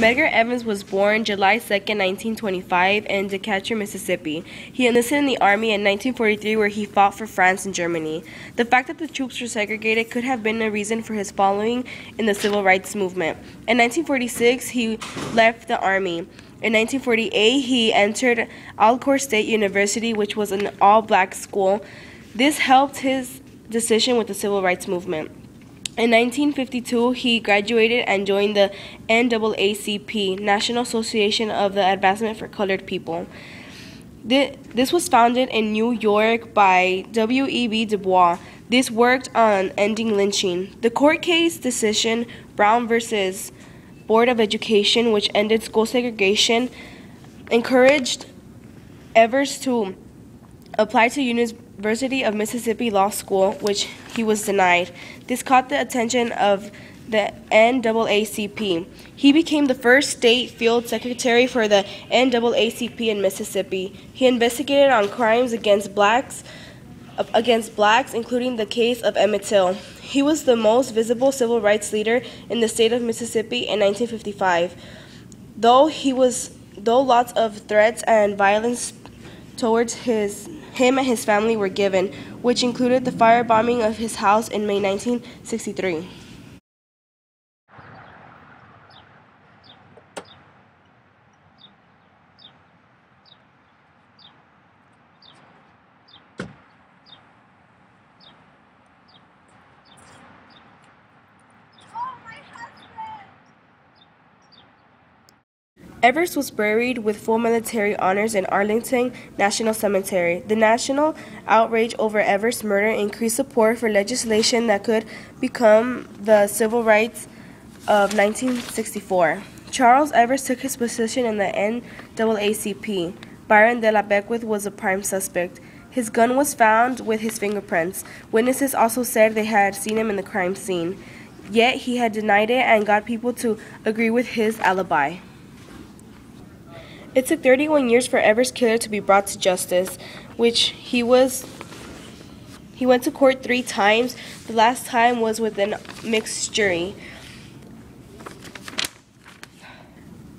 Medgar Evans was born July 2, 1925 in Decatur, Mississippi. He enlisted in the Army in 1943 where he fought for France and Germany. The fact that the troops were segregated could have been a reason for his following in the civil rights movement. In 1946, he left the Army. In 1948, he entered Alcorn State University, which was an all-black school. This helped his decision with the civil rights movement. In 1952, he graduated and joined the NAACP, National Association of the Advancement for Colored People. This was founded in New York by W.E.B. Du Bois. This worked on ending lynching. The court case decision, Brown versus Board of Education, which ended school segregation, encouraged Evers to apply to University of Mississippi Law School, which he was denied. This caught the attention of the NAACP. He became the first state field secretary for the NAACP in Mississippi. He investigated on crimes against blacks, including the case of Emmett Till. He was the most visible civil rights leader in the state of Mississippi in 1955. Though lots of threats and violence towards him and his family were given, which included the firebombing of his house in May 1963. Evers was buried with full military honors in Arlington National Cemetery. The national outrage over Evers' murder increased support for legislation that could become the Civil Rights of 1964. Charles Evers took his position in the NAACP. Byron de la Beckwith was a prime suspect. His gun was found with his fingerprints. Witnesses also said they had seen him in the crime scene. Yet he had denied it and got people to agree with his alibi. It took 31 years for Evers' killer to be brought to justice, which he went to court 3 times. The last time was with a mixed jury.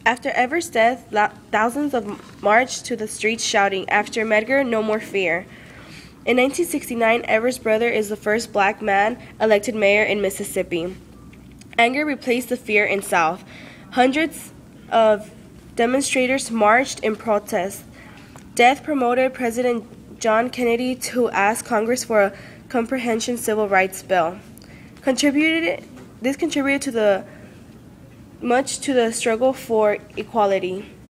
After Evers' death, thousands marched to the streets shouting, "After Medgar, no more fear." In 1969, Evers' brother is the first black man elected mayor in Mississippi. Anger replaced the fear in South. Hundreds of demonstrators marched in protest. Death promoted President John Kennedy to ask Congress for a comprehensive civil rights bill. This contributed much to the struggle for equality.